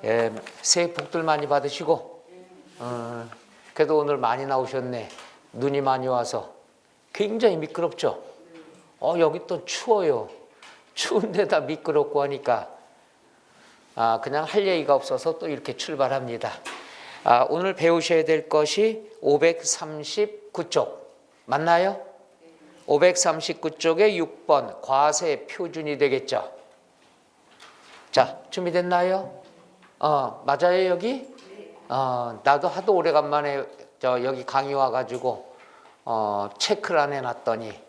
예, 새해 복들 많이 받으시고, 그래도 오늘 많이 나오셨네. 눈이 많이 와서 굉장히 미끄럽죠. 여기 또 추워요. 추운데다 미끄럽고 하니까 그냥 할 얘기가 없어서 또 이렇게 출발합니다. 오늘 배우셔야 될 것이 539쪽 맞나요? 539쪽의 6번 과세 표준이 되겠죠. 자, 준비됐나요? 맞아요 여기? 나도 하도 오래간만에 여기 강의 와가지고 체크를 안 해놨더니,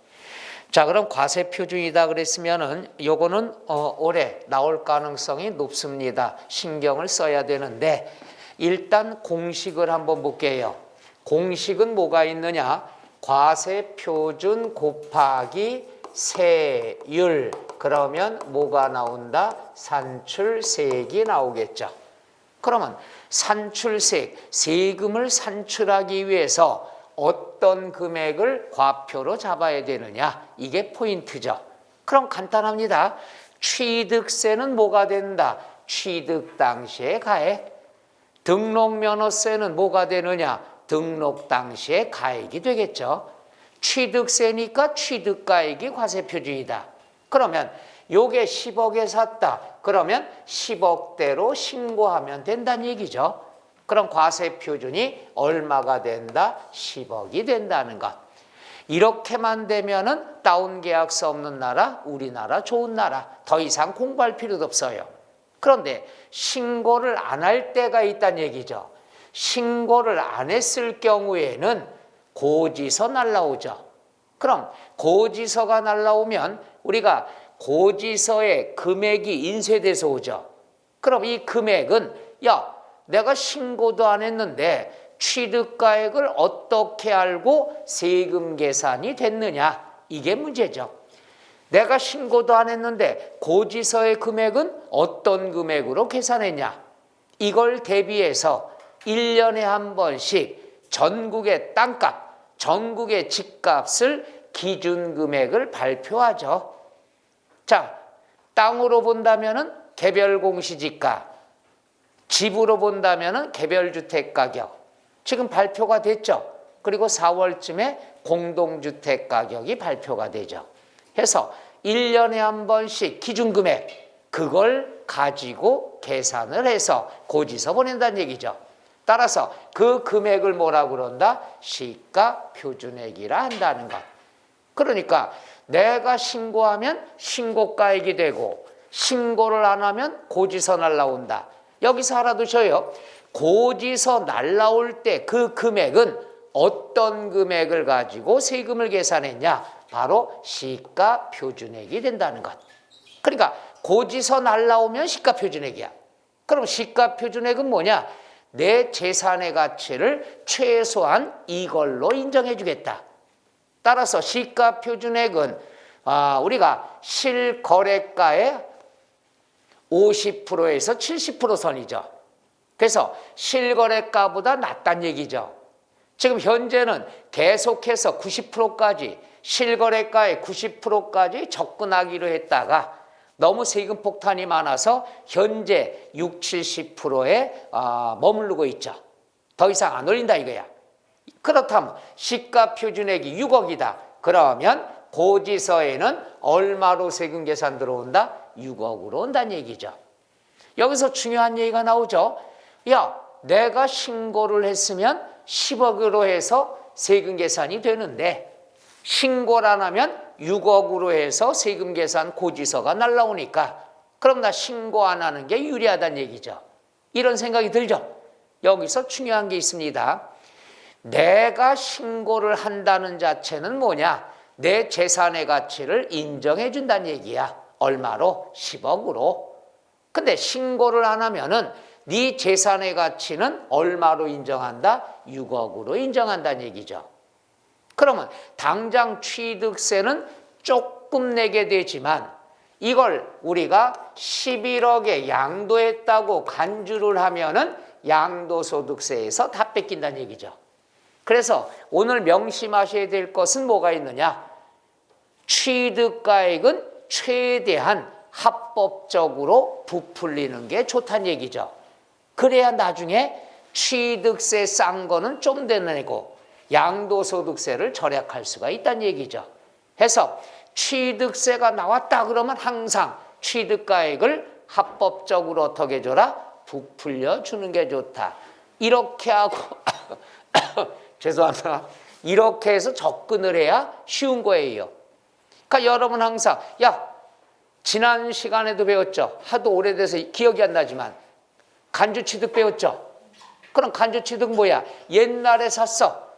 자, 그럼 과세 표준이다 그랬으면은 요거는 올해 나올 가능성이 높습니다. 신경을 써야 되는데, 일단 공식을 한번 볼게요. 공식은 뭐가 있느냐? 과세 표준 곱하기 세율. 그러면 뭐가 나온다? 산출세액이 나오겠죠. 그러면 산출세액, 세금을 산출하기 위해서 어떤 금액을 과표로 잡아야 되느냐? 이게 포인트죠. 그럼 간단합니다. 취득세는 뭐가 된다? 취득 당시에 가액. 등록면허세는 뭐가 되느냐? 등록 당시에 가액이 되겠죠. 취득세니까 취득가액이 과세표준이다. 그러면 요게 10억에 샀다. 그러면 10억대로 신고하면 된다는 얘기죠. 그럼 과세표준이 얼마가 된다? 10억이 된다는 것. 이렇게만 되면은 다운계약서 없는 나라, 우리나라 좋은 나라. 더 이상 공부할 필요도 없어요. 그런데 신고를 안 할 때가 있다는 얘기죠. 신고를 안 했을 경우에는 고지서 날라오죠. 그럼 고지서가 날라오면 우리가 고지서에 금액이 인쇄돼서 오죠. 그럼 이 금액은 내가 신고도 안 했는데 취득가액을 어떻게 알고 세금 계산이 됐느냐? 이게 문제죠. 내가 신고도 안 했는데 고지서의 금액은 어떤 금액으로 계산했냐? 이걸 대비해서 1년에 한 번씩 전국의 땅값, 전국의 집값을 기준금액을 발표하죠. 자, 땅으로 본다면은 개별 공시지가, 집으로 본다면은 개별 주택 가격. 지금 발표가 됐죠. 그리고 4월쯤에 공동주택 가격이 발표가 되죠. 해서 1년에 한 번씩 기준금액, 그걸 가지고 계산을 해서 고지서 보낸다는 얘기죠. 따라서 그 금액을 뭐라고 그런다? 시가 표준액이라 한다는 것. 그러니까 내가 신고하면 신고가액이 되고, 신고를 안 하면 고지서 날라온다. 여기서 알아두셔요. 고지서 날라올 때 그 금액은 어떤 금액을 가지고 세금을 계산했냐? 바로 시가 표준액이 된다는 것. 그러니까 고지서 날라오면 시가 표준액이야. 그럼 시가 표준액은 뭐냐? 내 재산의 가치를 최소한 이걸로 인정해 주겠다. 따라서 시가 표준액은 우리가 실거래가의 50%에서 70% 선이죠. 그래서 실거래가보다 낮다는 얘기죠. 지금 현재는 계속해서 90%까지, 실거래가의 90%까지 접근하기로 했다가 너무 세금 폭탄이 많아서 현재 60, 70%에 머무르고 있죠. 더 이상 안 올린다 이거야. 그렇다면 시가 표준액이 6억이다. 그러면 고지서에는 얼마로 세금 계산 들어온다? 6억으로 온다는 얘기죠. 여기서 중요한 얘기가 나오죠. 내가 신고를 했으면 10억으로 해서 세금 계산이 되는데 신고를 안 하면 6억으로 해서 세금 계산 고지서가 날라오니까 그럼 나 신고 안 하는 게 유리하다는 얘기죠. 이런 생각이 들죠. 여기서 중요한 게 있습니다. 내가 신고를 한다는 자체는 뭐냐? 내 재산의 가치를 인정해 준다는 얘기야. 얼마로? 10억으로. 근데 신고를 안 하면은 네 재산의 가치는 얼마로 인정한다? 6억으로 인정한다는 얘기죠. 그러면 당장 취득세는 조금 내게 되지만 이걸 우리가 11억에 양도했다고 간주를 하면은 양도소득세에서 다 뺏긴다는 얘기죠. 그래서 오늘 명심하셔야 될 것은 뭐가 있느냐? 취득가액은 최대한 합법적으로 부풀리는 게 좋다는 얘기죠. 그래야 나중에 취득세 싼 거는 좀 더 내고 양도소득세를 절약할 수가 있다는 얘기죠. 해서 취득세가 나왔다 그러면 항상 취득가액을 합법적으로 어떻게 해줘라? 부풀려 주는 게 좋다. 이렇게 하고 죄송합니다. 이렇게 해서 접근을 해야 쉬운 거예요. 그러니까 여러분 항상 지난 시간에도 배웠죠. 하도 오래돼서 기억이 안 나지만 간주취득 배웠죠. 그럼 간주취득 뭐야? 옛날에 샀어.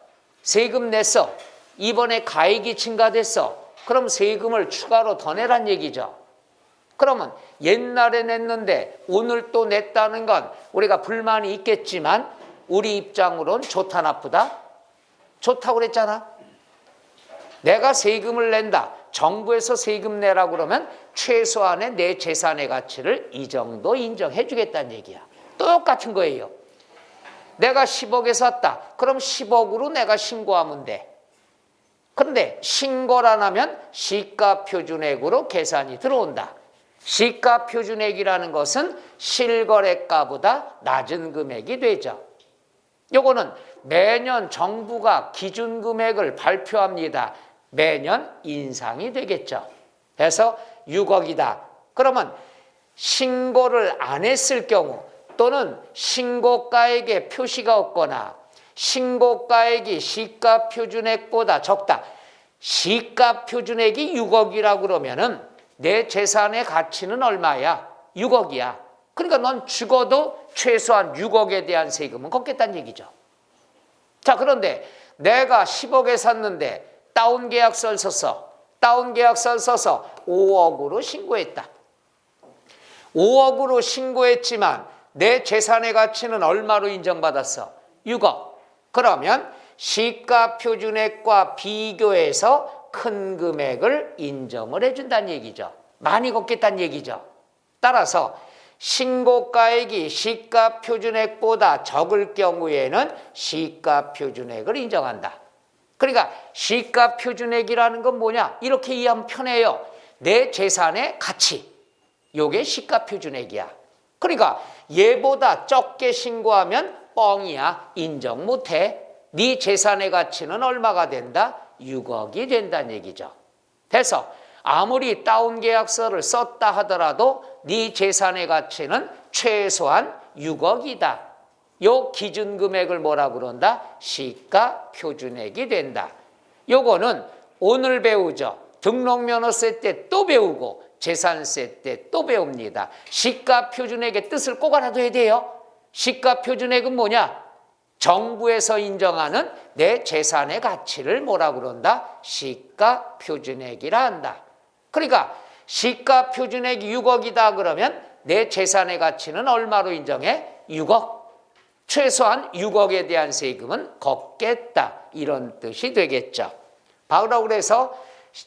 세금 냈어. 이번에 가액이 증가됐어. 그럼 세금을 추가로 더 내란 얘기죠. 그러면 옛날에 냈는데 오늘 또 냈다는 건 우리가 불만이 있겠지만 우리 입장으로는 좋다 나쁘다? 좋다고 그랬잖아. 내가 세금을 낸다. 정부에서 세금 내라고 그러면 최소한의 내 재산의 가치를 이 정도 인정해 주겠다는 얘기야. 똑같은 거예요. 내가 10억에 샀다. 그럼 10억으로 내가 신고하면 돼. 그런데 신고를 안 하면 시가표준액으로 계산이 들어온다. 시가표준액이라는 것은 실거래가보다 낮은 금액이 되죠. 요거는 매년 정부가 기준금액을 발표합니다. 매년 인상이 되겠죠. 그래서 6억이다. 그러면 신고를 안 했을 경우 또는 신고가액에 표시가 없거나 신고가액이 시가표준액보다 적다. 시가표준액이 6억이라고 그러면은 내 재산의 가치는 얼마야? 6억이야. 그러니까 넌 죽어도 최소한 6억에 대한 세금은 걷겠다는 얘기죠. 자, 그런데 내가 10억에 샀는데 다운계약서를 썼어. 다운계약서를 써서 5억으로 신고했다. 5억으로 신고했지만 내 재산의 가치는 얼마로 인정받았어? 6억. 그러면 시가표준액과 비교해서 큰 금액을 인정을 해준다는 얘기죠. 많이 걷겠다는 얘기죠. 따라서 신고가액이 시가표준액보다 적을 경우에는 시가표준액을 인정한다. 그러니까 시가표준액이라는 건 뭐냐? 이렇게 이해하면 편해요. 내 재산의 가치. 요게 시가표준액이야. 그러니까 얘보다 적게 신고하면 뻥이야. 인정 못해. 네 재산의 가치는 얼마가 된다? 6억이 된다는 얘기죠. 그래서 아무리 다운계약서를 썼다 하더라도 네 재산의 가치는 최소한 6억이다. 요 기준금액을 뭐라 그런다? 시가표준액이 된다. 요거는 오늘 배우죠. 등록면허세 때 또 배우고 재산세 때 또 배웁니다. 시가표준액의 뜻을 꼭 알아둬야 돼요. 시가표준액은 뭐냐? 정부에서 인정하는 내 재산의 가치를 뭐라 그런다? 시가표준액이라 한다. 그러니까 시가표준액이 6억이다 그러면 내 재산의 가치는 얼마로 인정해? 6억. 최소한 6억에 대한 세금은 걷겠다. 이런 뜻이 되겠죠. 바로 그래서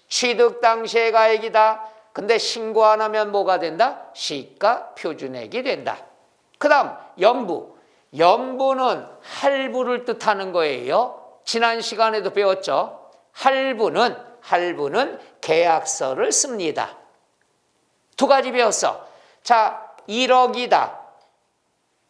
취득 당시의 가액이다. 근데 신고 안 하면 뭐가 된다? 시가표준액이 된다. 그 다음 연부. 연부는 할부를 뜻하는 거예요. 지난 시간에도 배웠죠. 할부는 계약서를 씁니다. 두 가지 배웠어. 자, 1억이다.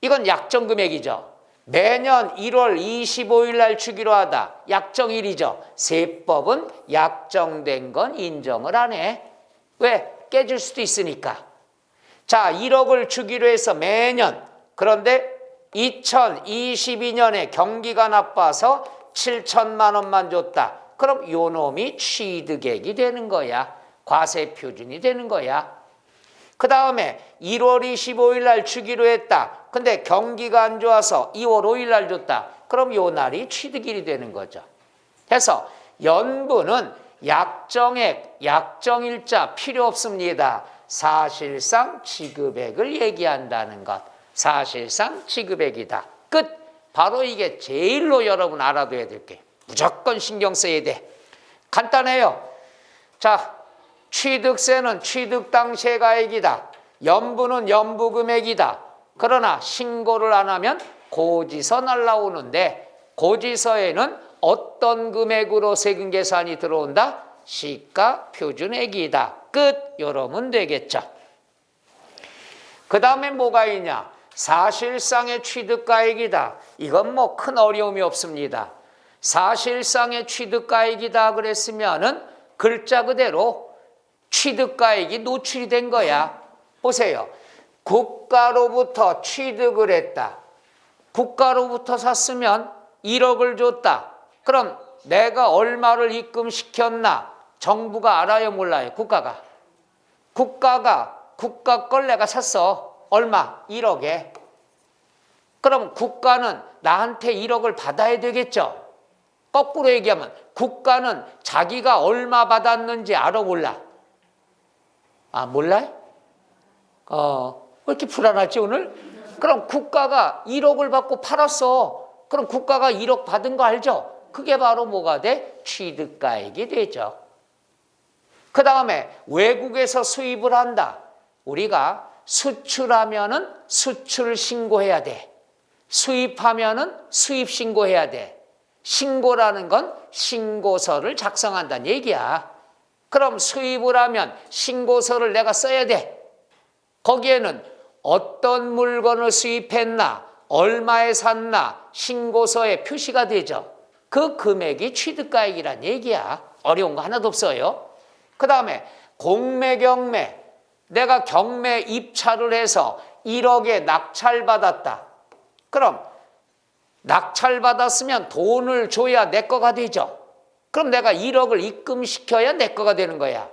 이건 약정금액이죠. 매년 1월 25일 날 주기로 하다. 약정일이죠. 세법은 약정된 건 인정을 안 해. 왜? 깨질 수도 있으니까. 자, 1억을 주기로 해서 매년. 그런데 2022년에 경기가 나빠서 7천만 원만 줬다. 그럼 요 놈이 취득액이 되는 거야. 과세표준이 되는 거야. 그 다음에 1월 25일 날 주기로 했다. 근데 경기가 안 좋아서 2월 5일 날 줬다. 그럼 요 날이 취득일이 되는 거죠. 그래서 연부는 약정액, 약정일자 필요 없습니다. 사실상 지급액을 얘기한다는 것. 사실상 지급액이다. 끝. 바로 이게 제일로 여러분 알아둬야 될 게. 무조건 신경 써야 돼. 간단해요. 자, 취득세는 취득 당시의 가액이다. 연부는 연부 금액이다. 그러나 신고를 안 하면 고지서 날라오는데 고지서에는 어떤 금액으로 세금 계산이 들어온다? 시가표준액이다. 끝. 이러면 되겠죠. 그 다음에 뭐가 있냐? 사실상의 취득가액이다. 이건 뭐 큰 어려움이 없습니다. 사실상의 취득가액이다 그랬으면은 글자 그대로 취득가액이 노출이 된 거야. 보세요. 국가로부터 취득을 했다. 국가로부터 샀으면 1억을 줬다. 그럼 내가 얼마를 입금시켰나? 정부가 알아요, 몰라요? 국가 걸 내가 샀어. 얼마? 1억에. 그럼 국가는 나한테 1억을 받아야 되겠죠? 거꾸로 얘기하면 국가는 자기가 얼마 받았는지 알아, 몰라? 아, 몰라요? 왜 이렇게 불안하지 오늘? 그럼 국가가 1억을 받고 팔았어. 그럼 국가가 1억 받은 거 알죠? 그게 바로 뭐가 돼? 취득가액이 되죠. 그 다음에 외국에서 수입을 한다. 우리가 수출하면은 수출 신고해야 돼. 수입하면은 수입 신고해야 돼. 신고라는 건 신고서를 작성한다는 얘기야. 그럼 수입을 하면 신고서를 내가 써야 돼. 거기에는 어떤 물건을 수입했나, 얼마에 샀나 신고서에 표시가 되죠. 그 금액이 취득가액이란 얘기야. 어려운 거 하나도 없어요. 그 다음에 공매, 경매. 내가 경매 입찰을 해서 1억에 낙찰받았다. 그럼 낙찰받았으면 돈을 줘야 내 거가 되죠. 그럼 내가 1억을 입금시켜야 내 거가 되는 거야.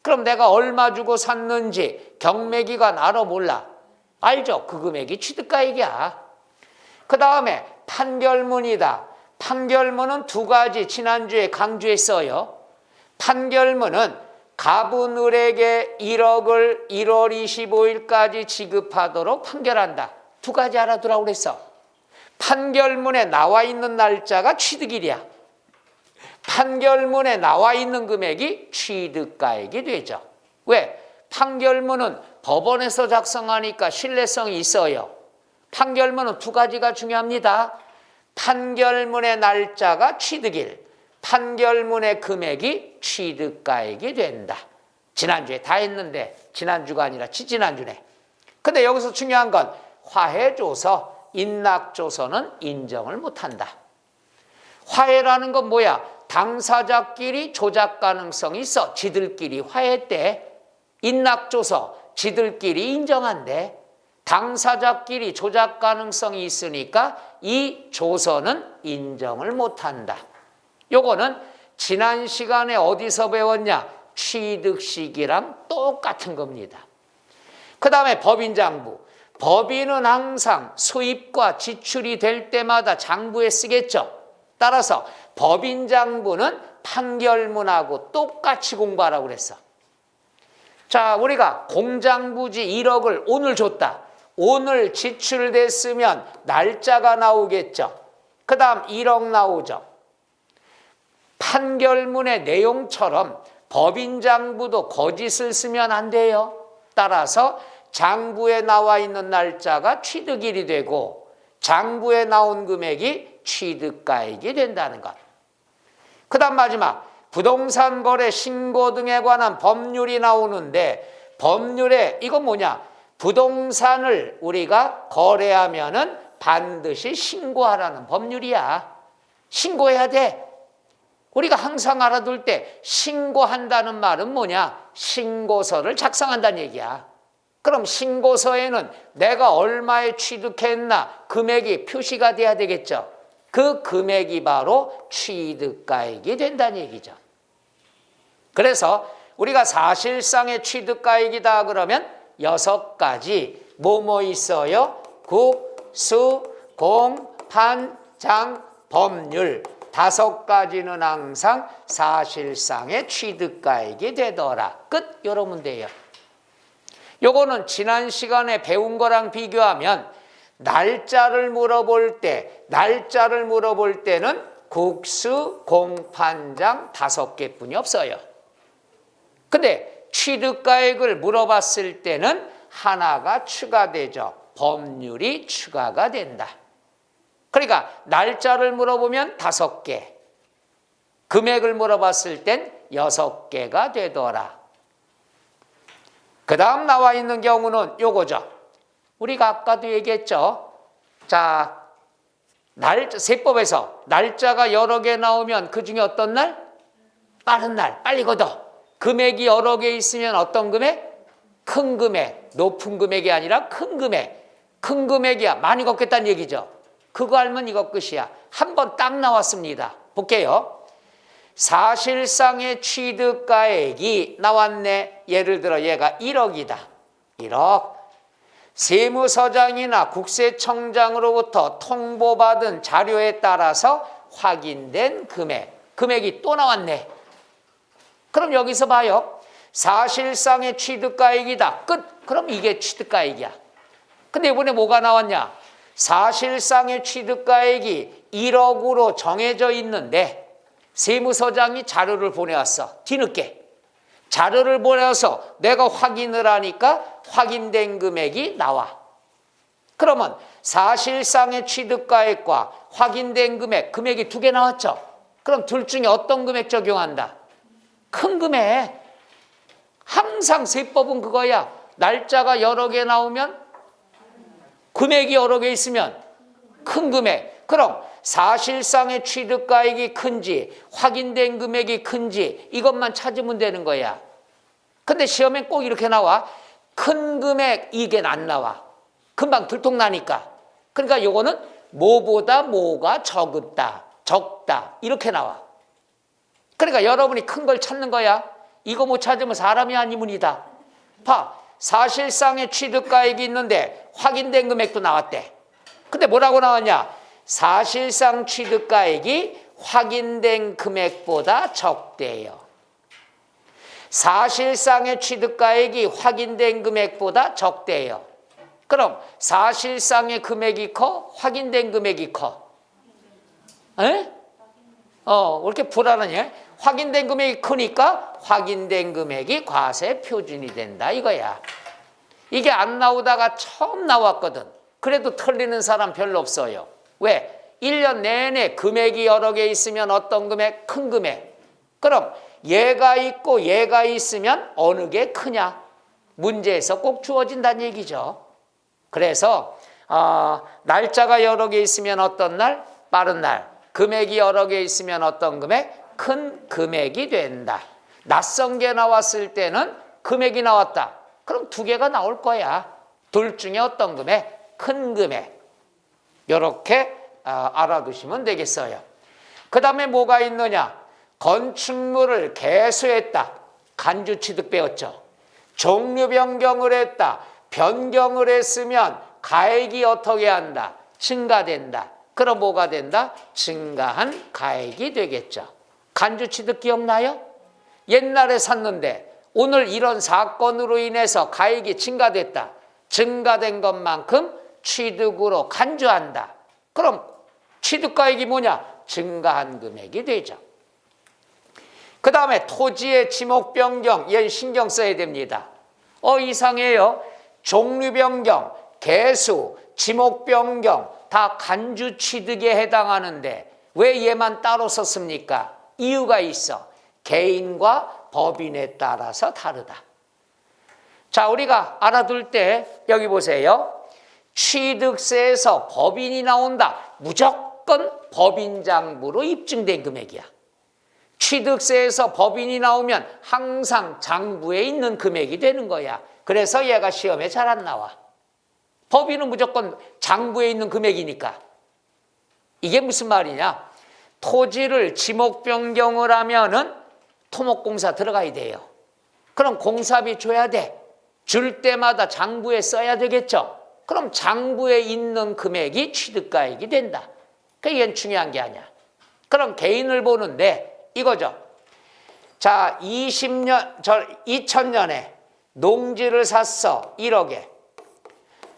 그럼 내가 얼마 주고 샀는지 경매기관 알아, 몰라? 알죠? 그 금액이 취득가액이야. 그 다음에 판결문이다. 판결문은 두 가지 지난주에 강조했어요. 판결문은 갑은을에게 1억을 1월 25일까지 지급하도록 판결한다. 두 가지 알아두라고 그랬어. 판결문에 나와 있는 날짜가 취득일이야. 판결문에 나와 있는 금액이 취득가액이 되죠. 왜? 판결문은 법원에서 작성하니까 신뢰성이 있어요. 판결문은 두 가지가 중요합니다. 판결문의 날짜가 취득일, 판결문의 금액이 취득가액이 된다. 지난주에 다 했는데 지난주가 아니라 지지난주네. 근데 여기서 중요한 건 화해조서, 인락조서는 인정을 못한다. 화해라는 건 뭐야? 당사자끼리 조작 가능성이 있어. 지들끼리 화해때. 인락조서, 지들끼리 인정한대. 당사자끼리 조작 가능성이 있으니까 이 조서는 인정을 못한다. 요거는 지난 시간에 어디서 배웠냐? 취득식이랑 똑같은 겁니다. 그 다음에 법인장부. 법인은 항상 수입과 지출이 될 때마다 장부에 쓰겠죠. 따라서 법인장부는 판결문하고 똑같이 공부하라고 그랬어. 자, 우리가 공장부지 1억을 오늘 줬다. 오늘 지출됐으면 날짜가 나오겠죠. 그 다음 1억 나오죠. 판결문의 내용처럼 법인장부도 거짓을 쓰면 안 돼요. 따라서 장부에 나와 있는 날짜가 취득일이 되고 장부에 나온 금액이 취득가액이 된다는 것. 그 다음 마지막 부동산 거래 신고 등에 관한 법률이 나오는데 법률에 이건 뭐냐? 부동산을 우리가 거래하면은 반드시 신고하라는 법률이야. 신고해야 돼. 우리가 항상 알아둘 때 신고한다는 말은 뭐냐? 신고서를 작성한다는 얘기야. 그럼 신고서에는 내가 얼마에 취득했나 금액이 표시가 돼야 되겠죠. 그 금액이 바로 취득가액이 된다는 얘기죠. 그래서 우리가 사실상의 취득가액이다 그러면 6가지 뭐뭐 있어요? 국, 수, 공, 판, 장, 법률 5가지는 항상 사실상의 취득가액이 되더라. 끝. 이러면 돼요. 요거는 지난 시간에 배운 거랑 비교하면 날짜를 물어볼 때는 국수, 공판장 5개뿐이 없어요. 근데 취득가액을 물어봤을 때는 하나가 추가되죠. 법률이 추가가 된다. 그러니까 날짜를 물어보면 5개, 금액을 물어봤을 땐 6개가 되더라. 그 다음 나와 있는 경우는 요거죠. 우리가 아까도 얘기했죠. 자, 세법에서 날짜가 여러 개 나오면 그 중에 어떤 날? 빠른 날, 빨리 걷어. 금액이 여러 개 있으면 어떤 금액? 큰 금액, 높은 금액이 아니라 큰 금액. 큰 금액이야. 많이 걷겠다는 얘기죠. 그거 알면 이거 끝이야. 한 번 딱 나왔습니다. 볼게요. 사실상의 취득가액이 나왔네. 예를 들어 얘가 1억이다. 1억. 세무서장이나 국세청장으로부터 통보받은 자료에 따라서 확인된 금액이 또 나왔네. 그럼 여기서 봐요. 사실상의 취득가액이다. 끝. 그럼 이게 취득가액이야. 근데 이번에 뭐가 나왔냐? 사실상의 취득가액이 1억으로 정해져 있는데 세무서장이 자료를 보내왔어. 뒤늦게. 자료를 보내서 내가 확인을 하니까 확인된 금액이 나와. 그러면 사실상의 취득가액과 확인된 금액이 두 개 나왔죠. 그럼 둘 중에 어떤 금액 적용한다? 큰 금액. 항상 세법은 그거야. 날짜가 여러 개 나오면 금액이 여러 개 있으면 큰 금액. 그럼 사실상의 취득가액이 큰지 확인된 금액이 큰지 이것만 찾으면 되는 거야. 근데 시험엔 꼭 이렇게 나와. 큰 금액 이게 안 나와. 금방 들통나니까. 그러니까 요거는 뭐보다 뭐가 적다 이렇게 나와. 그러니까 여러분이 큰 걸 찾는 거야. 이거 못 찾으면 사람이 아니문이다. 봐. 사실상의 취득가액이 있는데 확인된 금액도 나왔대. 근데 뭐라고 나왔냐? 사실상 취득가액이 확인된 금액보다 적대요. 사실상의 취득가액이 확인된 금액보다 적대요. 그럼 사실상의 금액이 커? 확인된 금액이 커? 에? 왜 이렇게 불안하냐? 확인된 금액이 크니까 확인된 금액이 과세 표준이 된다 이거야. 이게 안 나오다가 처음 나왔거든. 그래도 틀리는 사람 별로 없어요. 왜? 1년 내내 금액이 여러 개 있으면 어떤 금액? 큰 금액. 그럼 얘가 있고 얘가 있으면 어느 게 크냐? 문제에서 꼭 주어진다는 얘기죠. 그래서 날짜가 여러 개 있으면 어떤 날? 빠른 날. 금액이 여러 개 있으면 어떤 금액? 큰 금액이 된다. 낯선 게 나왔을 때는 금액이 나왔다. 그럼 두 개가 나올 거야. 둘 중에 어떤 금액? 큰 금액. 이렇게 알아두시면 되겠어요. 그 다음에 뭐가 있느냐? 건축물을 개수했다. 간주취득 배웠죠. 종류 변경을 했다. 변경을 했으면 가액이 어떻게 한다? 증가된다. 그럼 뭐가 된다? 증가한 가액이 되겠죠. 간주취득 기억나요? 옛날에 샀는데 오늘 이런 사건으로 인해서 가액이 증가됐다. 증가된 것만큼 취득으로 간주한다. 그럼 취득가액이 뭐냐? 증가한 금액이 되죠. 그 다음에 토지의 지목 변경, 얘는 신경 써야 됩니다. 이상해요. 종류 변경, 개수, 지목 변경 다 간주 취득에 해당하는데 왜 얘만 따로 썼습니까? 이유가 있어. 개인과 법인에 따라서 다르다. 자, 우리가 알아둘 때 여기 보세요. 취득세에서 법인이 나온다. 무조건 법인장부로 입증된 금액이야. 취득세에서 법인이 나오면 항상 장부에 있는 금액이 되는 거야. 그래서 얘가 시험에 잘 안 나와. 법인은 무조건 장부에 있는 금액이니까. 이게 무슨 말이냐? 토지를 지목 변경을 하면은 토목공사 들어가야 돼요. 그럼 공사비 줘야 돼. 줄 때마다 장부에 써야 되겠죠. 그럼 장부에 있는 금액이 취득가액이 된다. 그게 중요한 게 아니야. 그럼 개인을 보는데 이거죠. 자, 2000년에 농지를 샀어. 1억에.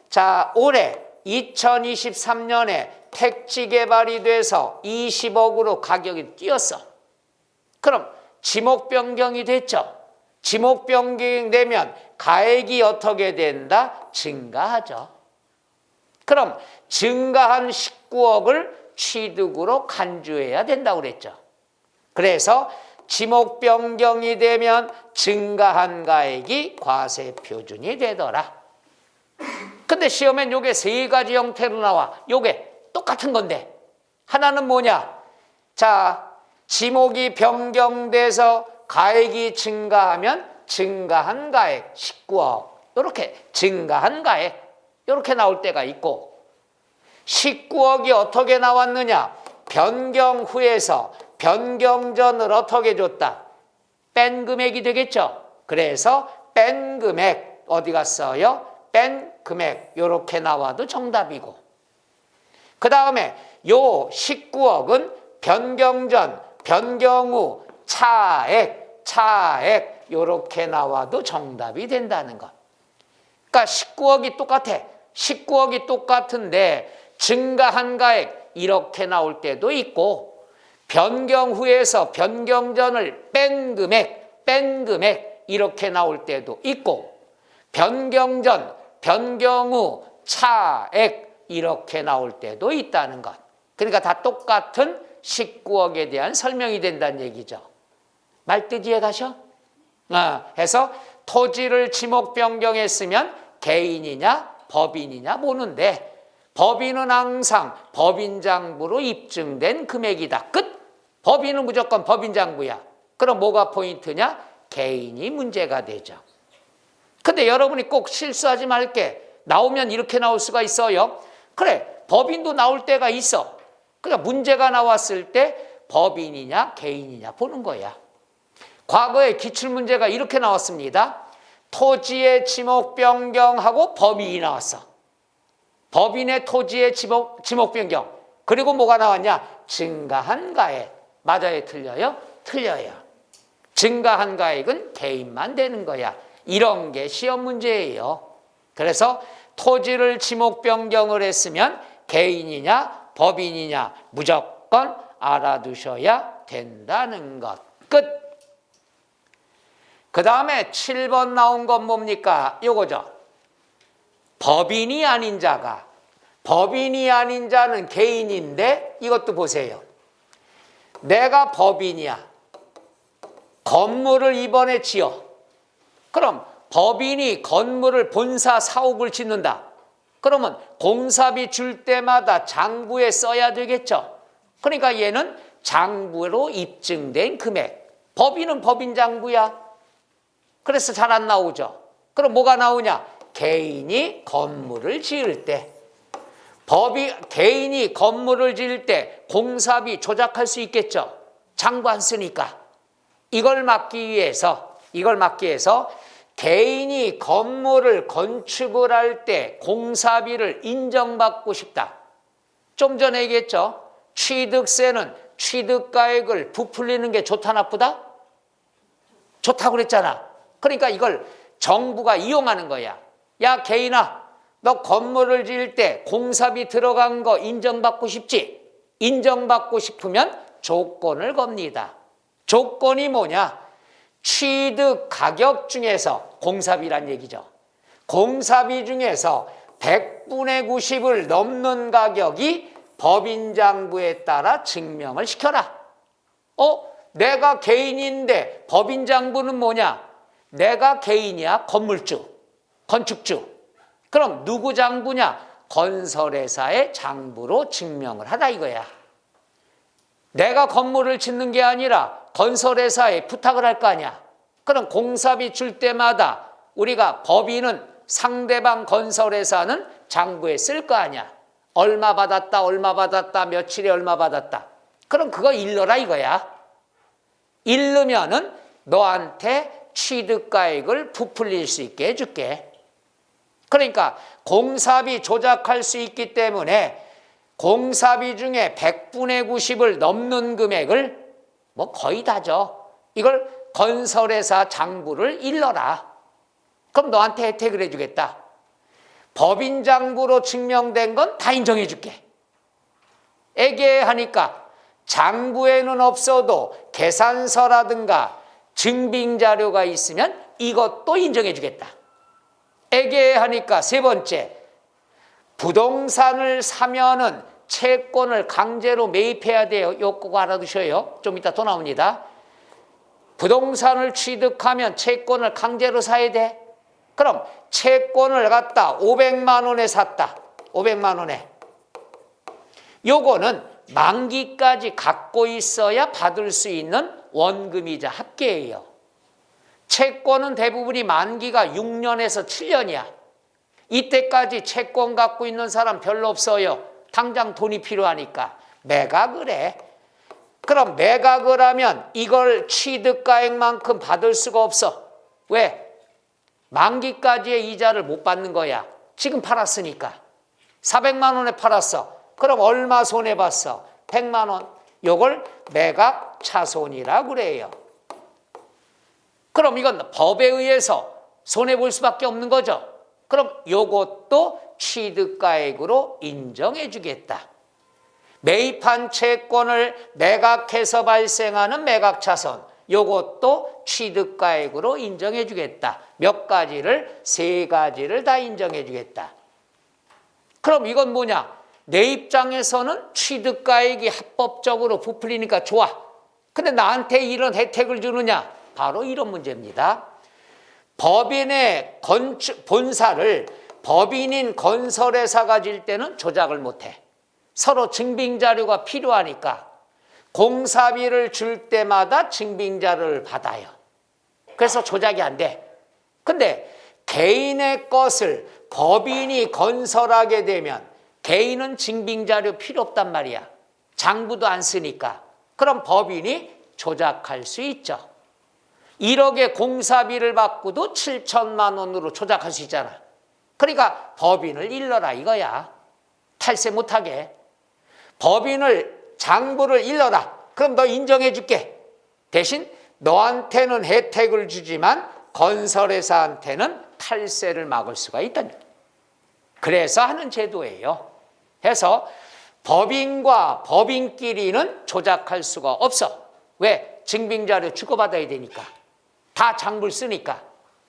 자, 올해 2023년에 택지 개발이 돼서 20억으로 가격이 뛰었어. 그럼 지목 변경이 됐죠. 지목 변경이 되면 가액이 어떻게 된다? 증가하죠. 그럼 증가한 19억을 취득으로 간주해야 된다고 그랬죠. 그래서 지목 변경이 되면 증가한 가액이 과세 표준이 되더라. 근데 시험엔 요게 세 가지 형태로 나와. 요게 똑같은 건데 하나는 뭐냐? 자, 지목이 변경돼서 가액이 증가하면 증가한 가액 19억 이렇게 증가한 가액 이렇게 나올 때가 있고 19억이 어떻게 나왔느냐? 변경 후에서 변경 전을 어떻게 줬다? 뺀 금액이 되겠죠. 그래서 뺀 금액 어디 갔어요? 뺀 금액 이렇게 나와도 정답이고 그 다음에 요 19억은 변경 전, 변경 후 차액 이렇게 나와도 정답이 된다는 것. 그러니까 19억이 똑같아. 19억이 똑같은데 증가한 가액 이렇게 나올 때도 있고 변경 후에서 변경 전을 뺀 금액 이렇게 나올 때도 있고 변경 전, 변경 후 차액 이렇게 나올 때도 있다는 것. 그러니까 다 똑같은 19억에 대한 설명이 된다는 얘기죠. 말뜻 이해 가셔? 해서 토지를 지목 변경했으면 개인이냐 법인이냐 보는데 법인은 항상 법인장부로 입증된 금액이다. 끝. 법인은 무조건 법인장부야. 그럼 뭐가 포인트냐? 개인이 문제가 되죠. 근데 여러분이 꼭 실수하지 말게. 나오면 이렇게 나올 수가 있어요. 그래, 법인도 나올 때가 있어. 그러니까 문제가 나왔을 때 법인이냐 개인이냐 보는 거야. 과거에 기출문제가 이렇게 나왔습니다. 토지의 지목 변경하고 법인이 나왔어. 법인의 토지의 지목 변경. 그리고 뭐가 나왔냐? 증가한 가액. 맞아요? 틀려요? 틀려요. 증가한 가액은 개인만 되는 거야. 이런 게 시험 문제예요. 그래서 토지를 지목 변경을 했으면 개인이냐 법인이냐 무조건 알아두셔야 된다는 것. 끝. 그 다음에 7번 나온 건 뭡니까? 요거죠. 법인이 아닌 자가. 법인이 아닌 자는 개인인데 이것도 보세요. 내가 법인이야. 건물을 이번에 지어. 그럼 법인이 건물을 본사 사옥을 짓는다. 그러면 공사비 줄 때마다 장부에 써야 되겠죠. 그러니까 얘는 장부로 입증된 금액. 법인은 법인장부야. 그래서 잘 안 나오죠. 그럼 뭐가 나오냐? 개인이 건물을 지을 때. 개인이 건물을 지을 때 공사비 조작할 수 있겠죠. 장부 안 쓰니까. 이걸 막기 위해서 개인이 건물을 건축을 할 때 공사비를 인정받고 싶다. 좀 전에 얘기했죠. 취득세는 취득가액을 부풀리는 게 좋다 나쁘다? 좋다고 그랬잖아. 그러니까 이걸 정부가 이용하는 거야. 야 개인아, 너 건물을 지을 때 공사비 들어간 거 인정받고 싶지? 인정받고 싶으면 조건을 겁니다. 조건이 뭐냐? 취득 가격 중에서 공사비란 얘기죠. 공사비 중에서 100분의 90을 넘는 가격이 법인장부에 따라 증명을 시켜라. 내가 개인인데 법인장부는 뭐냐? 내가 개인이야 건물주, 건축주. 그럼 누구 장부냐? 건설회사의 장부로 증명을 하라 이거야. 내가 건물을 짓는 게 아니라 건설회사에 부탁을 할 거 아니야. 그럼 공사비 줄 때마다 우리가 법인은 상대방 건설회사는 장부에 쓸 거 아니야. 얼마 받았다, 며칠에 얼마 받았다. 그럼 그거 일러라 이거야. 일르면은 너한테 취득가액을 부풀릴 수 있게 해줄게. 그러니까 공사비 조작할 수 있기 때문에 공사비 중에 100분의 90을 넘는 금액을 뭐 거의 다죠. 이걸 건설회사 장부를 일러라. 그럼 너한테 혜택을 해주겠다. 법인장부로 증명된 건 다 인정해줄게. 애계하니까 장부에는 없어도 계산서라든가 증빙자료가 있으면 이것도 인정해주겠다. 애계하니까 세 번째, 부동산을 사면은 채권을 강제로 매입해야 돼요. 이거 꼭 알아두셔요. 좀 이따 또 나옵니다. 부동산을 취득하면 채권을 강제로 사야 돼. 그럼 채권을 갖다 500만 원에 샀다. 500만 원에. 요거는 만기까지 갖고 있어야 받을 수 있는 원금이자 합계예요. 채권은 대부분이 만기가 6년에서 7년이야. 이때까지 채권 갖고 있는 사람 별로 없어요. 당장 돈이 필요하니까 매각을 해. 그럼 매각을 하면 이걸 취득가액만큼 받을 수가 없어. 왜? 만기까지의 이자를 못 받는 거야. 지금 팔았으니까. 400만 원에 팔았어. 그럼 얼마 손해봤어? 100만 원. 요걸 매각 차손이라고 그래요. 그럼 이건 법에 의해서 손해볼 수밖에 없는 거죠. 그럼 요것도 취득가액으로 인정해 주겠다. 매입한 채권을 매각해서 발생하는 매각차손, 요것도 취득가액으로 인정해 주겠다. 몇 가지를, 3가지를 다 인정해 주겠다. 그럼 이건 뭐냐? 내 입장에서는 취득가액이 합법적으로 부풀리니까 좋아. 근데 나한테 이런 혜택을 주느냐? 바로 이런 문제입니다. 법인의 본사를 법인인 건설회사가 질 때는 조작을 못해. 서로 증빙자료가 필요하니까 공사비를 줄 때마다 증빙자료를 받아요. 그래서 조작이 안 돼. 근데 개인의 것을 법인이 건설하게 되면 개인은 증빙자료 필요 없단 말이야. 장부도 안 쓰니까. 그럼 법인이 조작할 수 있죠. 1억의 공사비를 받고도 7천만 원으로 조작할 수 있잖아. 그러니까 법인을 일러라 이거야. 탈세 못하게. 법인을 장부를 일러라. 그럼 너 인정해 줄게. 대신 너한테는 혜택을 주지만 건설회사한테는 탈세를 막을 수가 있다. 그래서 하는 제도예요. 해서 법인과 법인끼리는 조작할 수가 없어. 왜? 증빙자료 주고받아야 되니까. 다 장부를 쓰니까.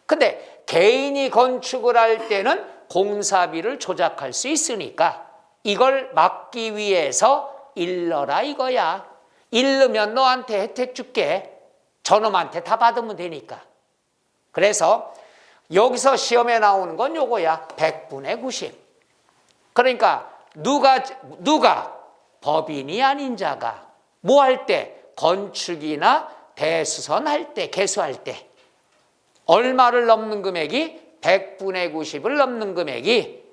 근데 개인이 건축을 할 때는 공사비를 조작할 수 있으니까 이걸 막기 위해서 일러라 이거야. 일르면 너한테 혜택 줄게. 저놈한테 다 받으면 되니까. 그래서 여기서 시험에 나오는 건 요거야. 100분의 90. 그러니까 누가 법인이 아닌 자가 뭐 할 때? 건축이나 대수선할 때, 개수할 때 얼마를 넘는 금액이 100분의 90을 넘는 금액이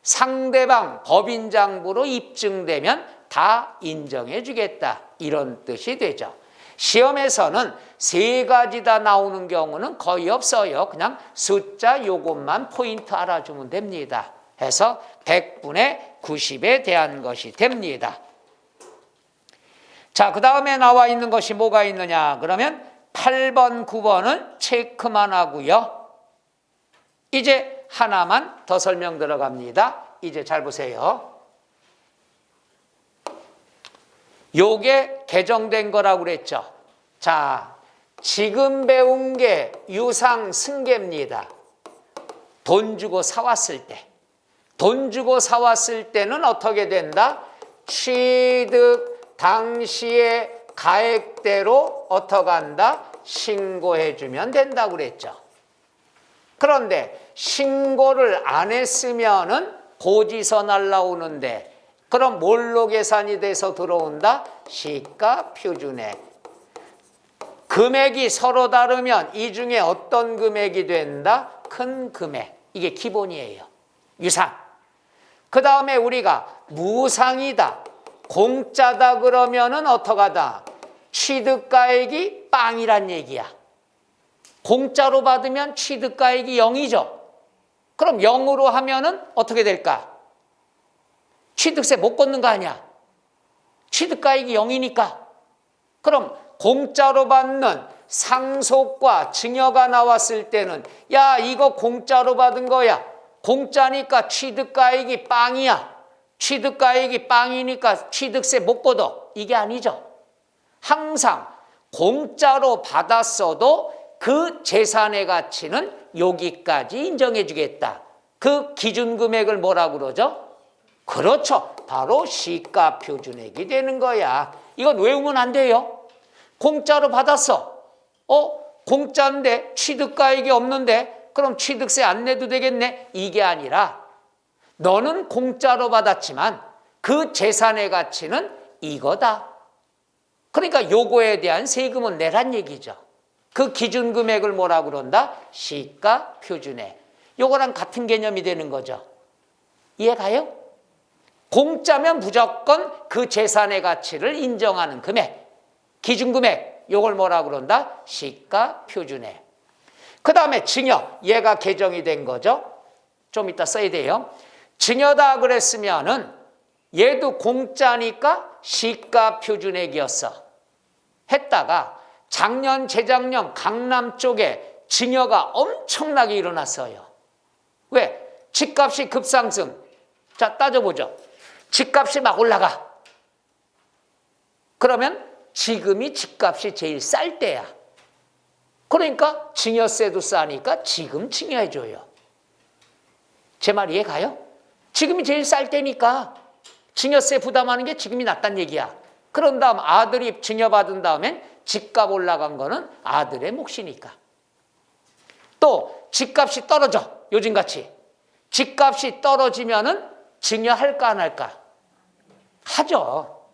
상대방 법인 장부로 입증되면 다 인정해 주겠다. 이런 뜻이 되죠. 시험에서는 3가지 다 나오는 경우는 거의 없어요. 그냥 숫자 요것만 포인트 알아주면 됩니다. 해서 100분의 90에 대한 것이 됩니다. 자, 그 다음에 나와 있는 것이 뭐가 있느냐? 그러면 8번, 9번은 체크만 하고요. 이제 하나만 더 설명 들어갑니다. 이제 잘 보세요. 요게 개정된 거라고 그랬죠. 자, 지금 배운 게 유상 승계입니다. 돈 주고 사왔을 때. 돈 주고 사왔을 때는 어떻게 된다? 취득 당시의 가액대로 어떻게 한다? 신고해 주면 된다고 그랬죠. 그런데 신고를 안 했으면은 고지서 날라오는데 그럼 뭘로 계산이 돼서 들어온다? 시가 표준액. 금액이 서로 다르면 이 중에 어떤 금액이 된다? 큰 금액. 이게 기본이에요. 유상. 그 다음에 우리가 무상이다. 공짜다 그러면은 어떡하다? 취득가액이 빵이란 얘기야. 공짜로 받으면 취득가액이 0이죠. 그럼 0으로 하면은 어떻게 될까? 취득세 못 걷는 거 아니야. 취득가액이 0이니까. 그럼 공짜로 받는 상속과 증여가 나왔을 때는 야 이거 공짜로 받은 거야. 공짜니까 취득가액이 빵이야. 취득가액이 빵이니까 취득세 못 걷어. 이게 아니죠. 항상 공짜로 받았어도 그 재산의 가치는 여기까지 인정해 주겠다. 그 기준 금액을 뭐라고 그러죠? 그렇죠. 바로 시가 표준액이 되는 거야. 이건 외우면 안 돼요. 공짜로 받았어. 공짜인데 취득가액이 없는데 그럼 취득세 안 내도 되겠네? 이게 아니라 너는 공짜로 받았지만 그 재산의 가치는 이거다. 그러니까 요거에 대한 세금은 내란 얘기죠. 그 기준 금액을 뭐라 그런다? 시가 표준액. 요거랑 같은 개념이 되는 거죠. 이해가요? 공짜면 무조건 그 재산의 가치를 인정하는 금액, 기준 금액, 요걸 뭐라 그런다? 시가 표준액. 그 다음에 증여, 얘가 개정이 된 거죠. 좀 이따 써야 돼요. 증여다 그랬으면은 얘도 공짜니까 시가 표준액이었어. 했다가 작년, 재작년 강남 쪽에 증여가 엄청나게 일어났어요. 왜? 집값이 급상승. 자, 따져보죠. 집값이 막 올라가. 그러면 지금이 집값이 제일 쌀 때야. 그러니까 증여세도 싸니까 지금 증여해줘요. 제 말 이해가요? 지금이 제일 쌀 때니까 증여세 부담하는 게 지금이 낫단 얘기야. 그런 다음 아들이 증여받은 다음엔 집값 올라간 거는 아들의 몫이니까. 또 집값이 떨어져. 요즘같이. 집값이 떨어지면은 증여할까 안 할까? 하죠.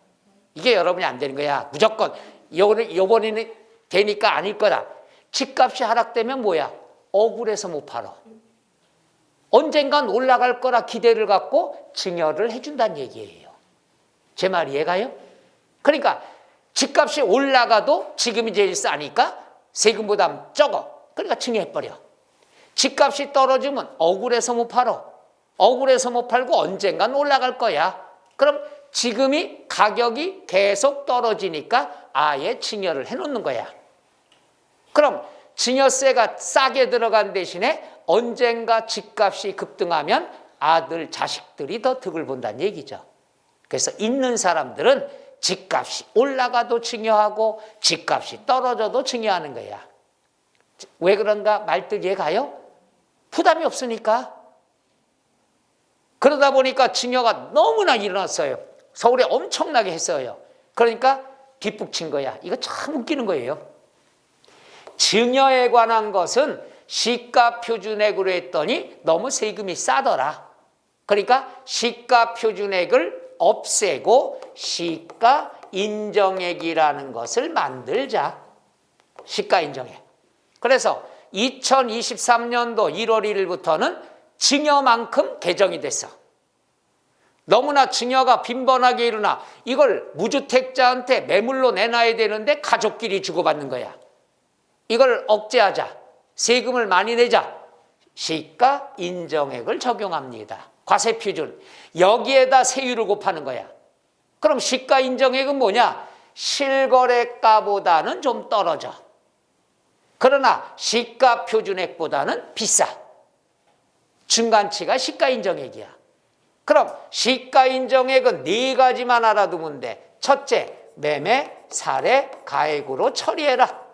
이게 여러분이 안 되는 거야. 무조건 요번에는 되니까 아닐 거다. 집값이 하락되면 뭐야? 억울해서 못 팔아. 언젠간 올라갈 거라 기대를 갖고 증여를 해준다는 얘기예요. 제 말 이해가요? 그러니까 집값이 올라가도 지금이 제일 싸니까 세금 부담 적어. 그러니까 증여해버려. 집값이 떨어지면 억울해서 못 팔아. 억울해서 못 팔고 언젠간 올라갈 거야. 그럼 지금이 가격이 계속 떨어지니까 아예 증여를 해놓는 거야. 그럼 증여세가 싸게 들어간 대신에 언젠가 집값이 급등하면 아들, 자식들이 더 득을 본다는 얘기죠. 그래서 있는 사람들은 집값이 올라가도 증여하고 집값이 떨어져도 증여하는 거야. 왜 그런가? 말뜻 이해가요? 부담이 없으니까. 그러다 보니까 증여가 너무나 일어났어요. 서울에 엄청나게 했어요. 그러니까 뒷북친 거야. 이거 참 웃기는 거예요. 증여에 관한 것은 시가 표준액으로 했더니 너무 세금이 싸더라. 그러니까 시가 표준액을 없애고 시가 인정액이라는 것을 만들자. 시가 인정액. 그래서 2023년도 1월 1일부터는 증여만큼 개정이 됐어. 너무나 증여가 빈번하게 일어나 이걸 무주택자한테 매물로 내놔야 되는데 가족끼리 주고받는 거야. 이걸 억제하자. 세금을 많이 내자. 시가 인정액을 적용합니다. 과세표준. 여기에다 세율을 곱하는 거야. 그럼 시가 인정액은 뭐냐? 실거래가보다는 좀 떨어져. 그러나 시가 표준액보다는 비싸. 중간치가 시가 인정액이야. 그럼 시가 인정액은 네 가지만 알아두면 돼. 첫째, 매매, 사례, 가액으로 처리해라.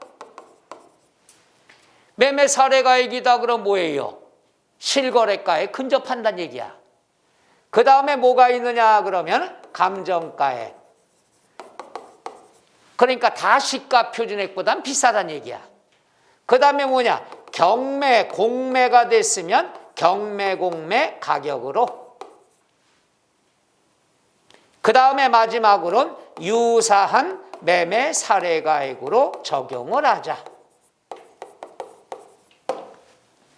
매매, 사례, 가액이다 그럼 뭐예요? 실거래가에 근접한다는 얘기야. 그 다음에 뭐가 있느냐 그러면 감정가액. 그러니까 다 시가 표준액보단 비싸다는 얘기야. 그 다음에 뭐냐? 경매, 공매가 됐으면 경매, 공매 가격으로. 그 다음에 마지막으로는 유사한 매매 사례가액으로 적용을 하자.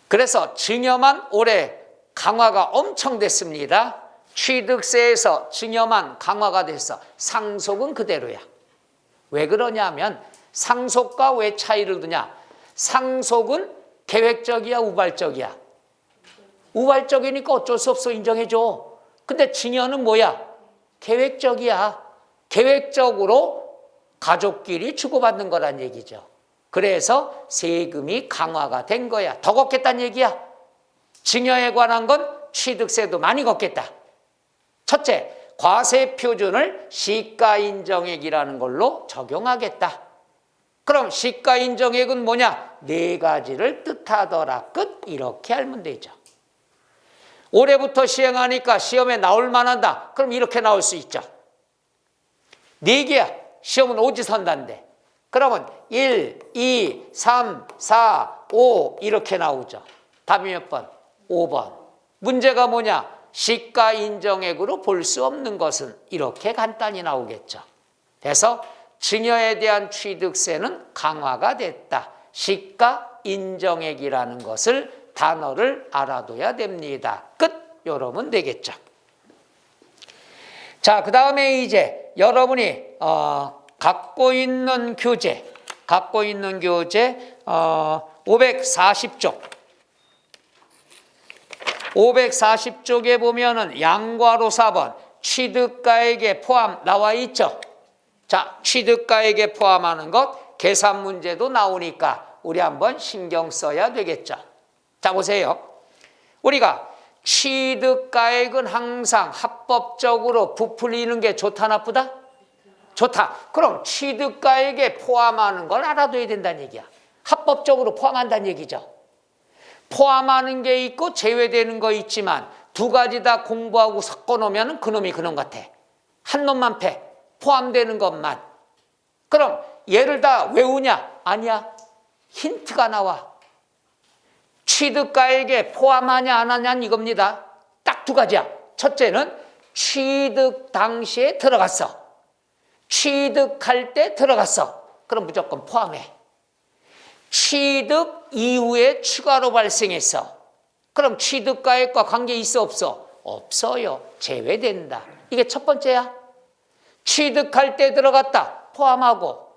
그래서 증여만 올해 강화가 엄청 됐습니다. 취득세에서 증여만 강화가 돼서 상속은 그대로야. 왜 그러냐면 상속과 왜 차이를 두냐? 상속은 계획적이야, 우발적이야? 우발적이니까 어쩔 수 없어 인정해줘. 근데 증여는 뭐야? 계획적이야. 계획적으로 가족끼리 주고받는 거란 얘기죠. 그래서 세금이 강화가 된 거야. 더 걷겠다는 얘기야. 증여에 관한 건 취득세도 많이 걷겠다. 첫째, 과세 표준을 시가 인정액이라는 걸로 적용하겠다. 그럼 시가 인정액은 뭐냐? 네 가지를 뜻하더라. 끝. 이렇게 알면 되죠. 올해부터 시행하니까 시험에 나올 만하다. 그럼 이렇게 나올 수 있죠. 네 개야. 시험은 오지선다인데. 그러면 1, 2, 3, 4, 5 이렇게 나오죠. 답이 몇 번? 5번. 문제가 뭐냐? 시가 인정액으로 볼 수 없는 것은 이렇게 간단히 나오겠죠. 그래서 증여에 대한 취득세는 강화가 됐다. 시가 인정액이라는 것을 단어를 알아둬야 됩니다. 끝! 이러면 되겠죠. 자, 그 다음에 이제 여러분이 갖고 있는 교재 540쪽 540쪽에 보면은 양괄호 4번 취득가액에 포함 나와 있죠. 자, 취득가액에 포함하는 것 계산 문제도 나오니까 우리 한번 신경 써야 되겠죠. 자, 보세요. 우리가 취득가액은 항상 합법적으로 부풀리는 게 좋다 나쁘다? 좋다. 그럼 취득가액에 포함하는 걸 알아둬야 된다는 얘기야. 합법적으로 포함한다는 얘기죠. 포함하는 게 있고 제외되는 거 있지만 두 가지 다 공부하고 섞어놓으면 그놈이 그놈 같아. 한 놈만 패. 포함되는 것만. 그럼 얘를 다 외우냐? 아니야. 힌트가 나와. 취득가액에 포함하냐 안 하냐 이겁니다. 딱 두 가지야. 첫째는 취득 당시에 들어갔어. 취득할 때 들어갔어. 그럼 무조건 포함해. 취득 이후에 추가로 발생했어. 그럼 취득가액과 관계 있어 없어? 없어요. 제외된다. 이게 첫 번째야. 취득할 때 들어갔다. 포함하고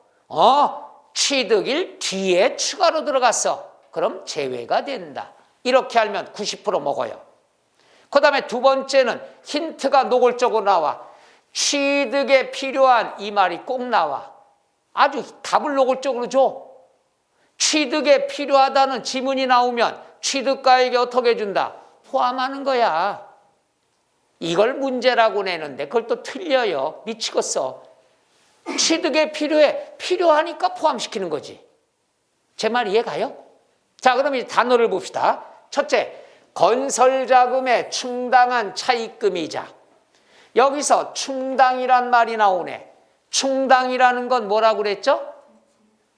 취득일 뒤에 추가로 들어갔어. 그럼 제외가 된다. 이렇게 하면 90% 먹어요. 그 다음에 두 번째는 힌트가 노골적으로 나와. 취득에 필요한 이 말이 꼭 나와. 아주 답을 노골적으로 줘. 취득에 필요하다는 지문이 나오면 취득가액에 어떻게 해준다? 포함하는 거야. 이걸 문제라고 내는데 그걸 또 틀려요. 미치겠어. 취득에 필요해. 필요하니까 포함시키는 거지. 제 말 이해가요? 자, 그럼 이 단어를 봅시다. 첫째, 건설자금에 충당한 차입금이자. 여기서 충당이란 말이 나오네. 충당이라는 건 뭐라고 그랬죠?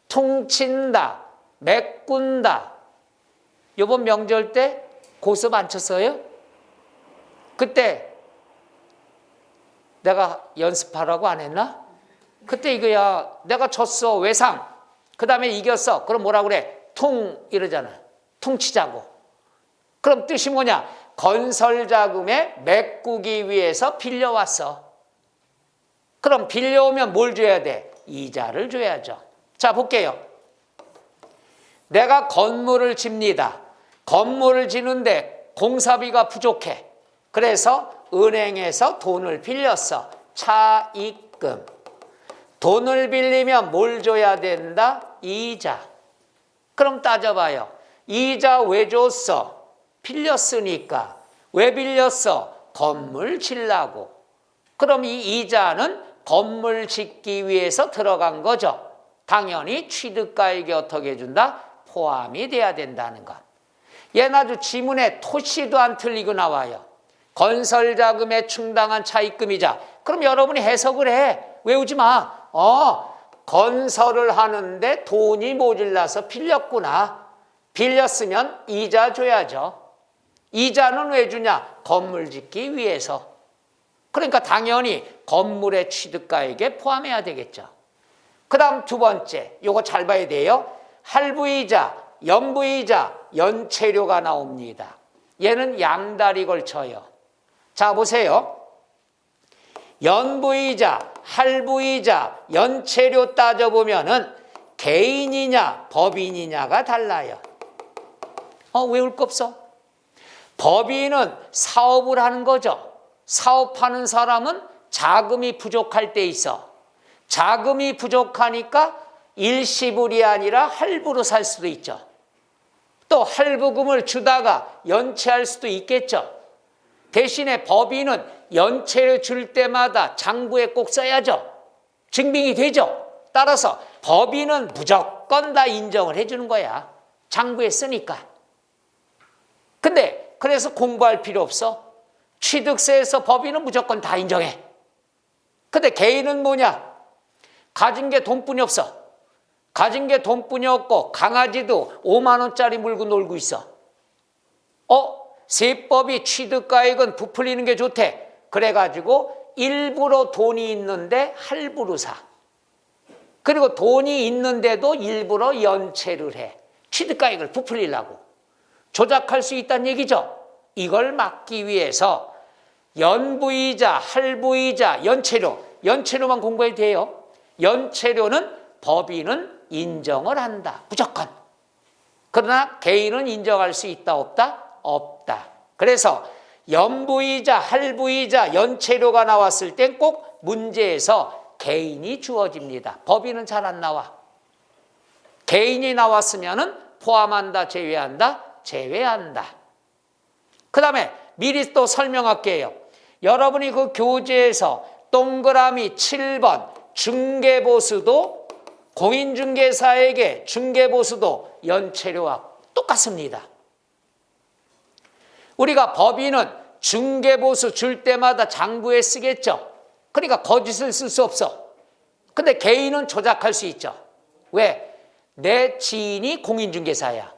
퉁친다, 메꾼다. 이번 명절 때 고스톱 안 쳤어요? 그때 내가 연습하라고 안 했나? 그때 이거야. 내가 졌어. 외상. 그 다음에 이겼어. 그럼 뭐라 그래? 퉁 이러잖아. 퉁치자고. 그럼 뜻이 뭐냐? 건설자금에 메꾸기 위해서 빌려왔어. 그럼 빌려오면 뭘 줘야 돼? 이자를 줘야죠. 자, 볼게요. 내가 건물을 집니다. 건물을 지는데 공사비가 부족해. 그래서 은행에서 돈을 빌렸어. 차입금. 돈을 빌리면 뭘 줘야 된다? 이자. 그럼 따져봐요. 이자 왜 줬어? 빌렸으니까. 왜 빌렸어? 건물 질라고. 그럼 이 이자는 건물 짓기 위해서 들어간 거죠. 당연히 취득가액에 어떻게 해준다? 포함이 돼야 된다는 것. 얘는 아주 지문에 토시도 안 틀리고 나와요. 건설자금에 충당한 차입금이자. 그럼 여러분이 해석을 해. 외우지 마. 건설을 하는데 돈이 모질라서 빌렸구나. 빌렸으면 이자 줘야죠. 이자는 왜 주냐? 건물 짓기 위해서. 그러니까 당연히 건물의 취득가액에 포함해야 되겠죠. 그 다음 두 번째, 요거 잘 봐야 돼요. 할부이자, 연부이자, 연체료가 나옵니다. 얘는 양다리 걸쳐요. 자, 보세요. 연부이자, 할부이자, 연체료 따져보면은 개인이냐, 법인이냐가 달라요. 외울 거 없어? 법인은 사업을 하는 거죠. 사업하는 사람은 자금이 부족할 때 있어. 자금이 부족하니까 일시불이 아니라 할부로 살 수도 있죠. 또 할부금을 주다가 연체할 수도 있겠죠. 대신에 법인은 연체를 줄 때마다 장부에 꼭 써야죠. 증빙이 되죠. 따라서 법인은 무조건 다 인정을 해주는 거야. 장부에 쓰니까. 근데 그래서 공부할 필요 없어. 취득세에서 법인은 무조건 다 인정해. 근데 개인은 뭐냐? 가진 게 돈뿐이 없어. 가진 게 돈뿐이 없고 강아지도 5만 원짜리 물고 놀고 있어. 세법이 취득가액은 부풀리는 게 좋대. 그래가지고 일부러 돈이 있는데 할부로 사. 그리고 돈이 있는데도 일부러 연체를 해. 취득가액을 부풀리려고. 조작할 수 있다는 얘기죠. 이걸 막기 위해서 연부이자, 할부이자, 연체료. 연체료만 공부해도 돼요. 연체료는 법인은 인정을 한다. 무조건. 그러나 개인은 인정할 수 있다, 없다? 없다. 그래서 연부이자, 할부이자, 연체료가 나왔을 땐 꼭 문제에서 개인이 주어집니다. 법인은 잘 안 나와. 개인이 나왔으면 포함한다, 제외한다? 제외한다. 그 다음에 미리 또 설명할게요. 여러분이 그 교재에서 동그라미 7번 중개보수도 공인중개사에게 중개보수도 연체료와 똑같습니다. 우리가 법인은 중개보수 줄 때마다 장부에 쓰겠죠. 그러니까 거짓을 쓸 수 없어. 근데 개인은 조작할 수 있죠. 왜? 내 지인이 공인중개사야.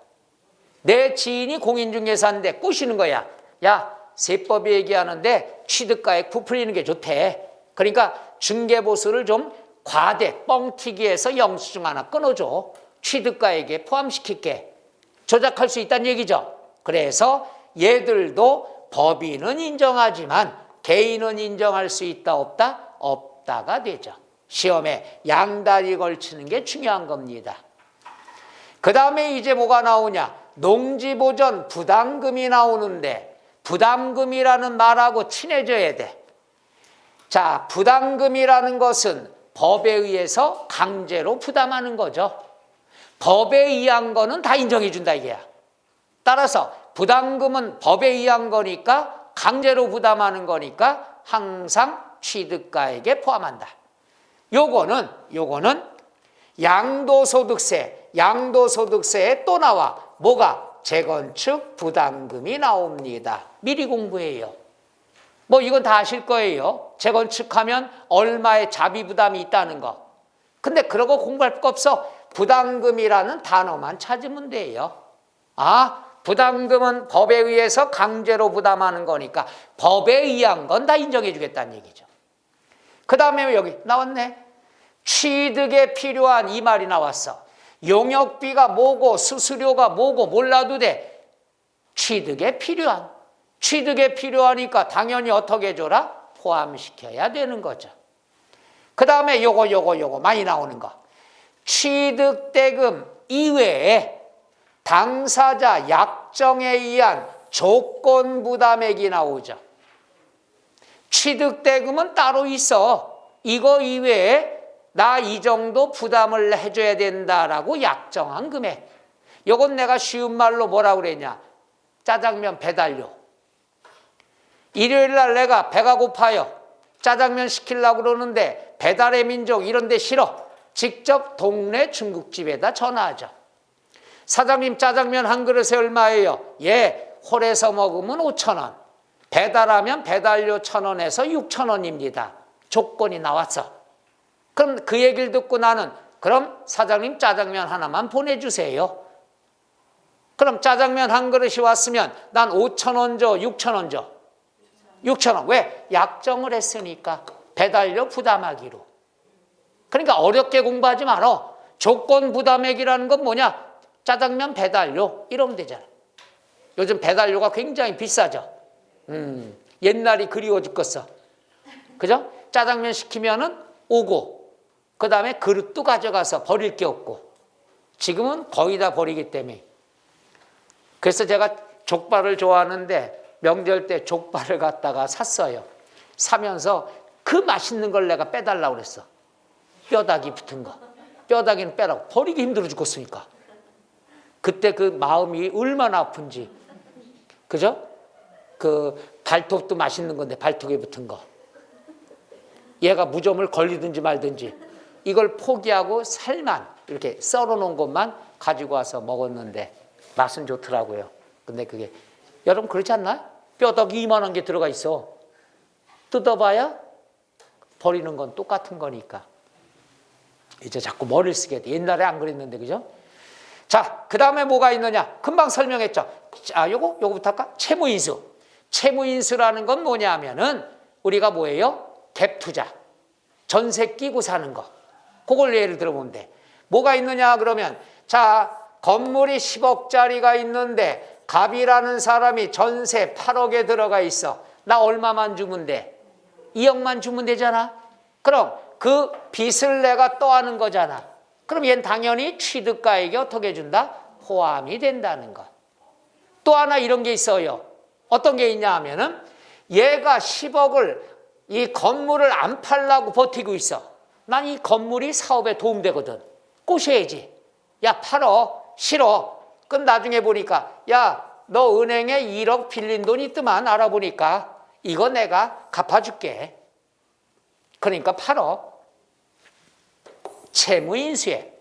내 지인이 공인중개사인데 꼬시는 거야. 야, 세법이 얘기하는데 취득가액 부풀리는 게 좋대. 그러니까 중개보수를 좀 과대 뻥튀기해서 영수증 하나 끊어줘. 취득가액에 포함시킬게. 조작할 수 있다는 얘기죠. 그래서 얘들도 법인은 인정하지만 개인은 인정할 수 있다, 없다? 없다가 되죠. 시험에 양다리 걸치는 게 중요한 겁니다. 그 다음에 이제 뭐가 나오냐? 농지보전 부담금이 나오는데 부담금이라는 말하고 친해져야 돼. 자, 부담금이라는 것은 법에 의해서 강제로 부담하는 거죠. 법에 의한 거는 다 인정해 준다 이게야. 따라서 부담금은 법에 의한 거니까 강제로 부담하는 거니까 항상 취득가액에 포함한다. 요거는 양도소득세에 또 나와. 뭐가? 재건축 부담금이 나옵니다. 미리 공부해요. 뭐 이건 다 아실 거예요. 재건축하면 얼마의 자비 부담이 있다는 거. 근데 그러고 공부할 거 없어. 부담금이라는 단어만 찾으면 돼요. 아, 부담금은 법에 의해서 강제로 부담하는 거니까 법에 의한 건 다 인정해 주겠다는 얘기죠. 그 다음에 여기 나왔네. 취득에 필요한 이 말이 나왔어. 용역비가 뭐고 수수료가 뭐고 몰라도 돼. 취득에 필요하니까 당연히 어떻게 해줘라? 포함시켜야 되는 거죠. 그 다음에 요거 많이 나오는 거. 취득대금 이외에 당사자 약정에 의한 조건부담액이 나오죠. 취득대금은 따로 있어. 이거 이외에 나 이 정도 부담을 해줘야 된다라고 약정한 금액. 이건 내가 쉬운 말로 뭐라고 그랬냐? 짜장면 배달료. 일요일 날 내가 배가 고파요. 짜장면 시키려고 그러는데 배달의 민족 이런 데 싫어. 직접 동네 중국집에다 전화하죠. 사장님 짜장면 한 그릇에 얼마예요? 예, 홀에서 먹으면 5,000원. 배달하면 배달료 1,000원에서 6,000원입니다. 조건이 나왔어. 그럼 그 얘기를 듣고 나는 그럼 사장님 짜장면 하나만 보내주세요. 그럼 짜장면 한 그릇이 왔으면 난 5,000원 줘, 6,000원 줘. 6,000원. 왜? 약정을 했으니까 배달료 부담하기로. 그러니까 어렵게 공부하지 말어. 조건 부담액이라는 건 뭐냐? 짜장면 배달료 이러면 되잖아. 요즘 배달료가 굉장히 비싸죠. 옛날이 그리워 죽겠어. 그죠? 짜장면 시키면은 오고 그 다음에 그릇도 가져가서 버릴 게 없고 지금은 거의 다 버리기 때문에. 그래서 제가 족발을 좋아하는데 명절 때 족발을 갖다가 샀어요. 사면서 그 맛있는 걸 내가 빼달라고 그랬어. 뼈다귀 붙은 거. 뼈다귀는 빼라고. 버리기 힘들어 죽겠으니까. 그때 그 마음이 얼마나 아픈지. 그죠? 그 발톱도 맛있는 건데 발톱에 붙은 거. 얘가 무좀을 걸리든지 말든지 이걸 포기하고 살만 이렇게 썰어놓은 것만 가지고 와서 먹었는데 맛은 좋더라고요. 근데 그게 여러분 그렇지 않나요? 뼈다귀 이만한 게 들어가 있어. 뜯어봐야 버리는 건 똑같은 거니까. 이제 자꾸 머리를 쓰게 돼. 옛날에 안 그랬는데 그죠? 자, 그 다음에 뭐가 있느냐? 금방 설명했죠. 요거부터 할까? 채무인수. 채무인수라는 건 뭐냐면은 우리가 뭐예요? 갭 투자. 전세 끼고 사는 거. 그걸 예를 들어보면 돼. 뭐가 있느냐 그러면 자, 건물이 10억짜리가 있는데 갑이라는 사람이 전세 8억에 들어가 있어. 나 얼마만 주면 돼? 2억만 주면 되잖아. 그럼 그 빚을 내가 떠안는 거잖아. 그럼 얘는 당연히 취득가액이 어떻게 준다? 포함이 된다는 것. 또 하나 이런 게 있어요. 어떤 게 있냐 하면은 얘가 10억을 이 건물을 안 팔라고 버티고 있어. 난 이 건물이 사업에 도움되거든. 꼬셔야지. 야, 팔어. 싫어. 그럼 나중에 보니까 야, 너 은행에 1억 빌린 돈 있더만 알아보니까 이거 내가 갚아줄게. 그러니까 팔어. 채무인수에.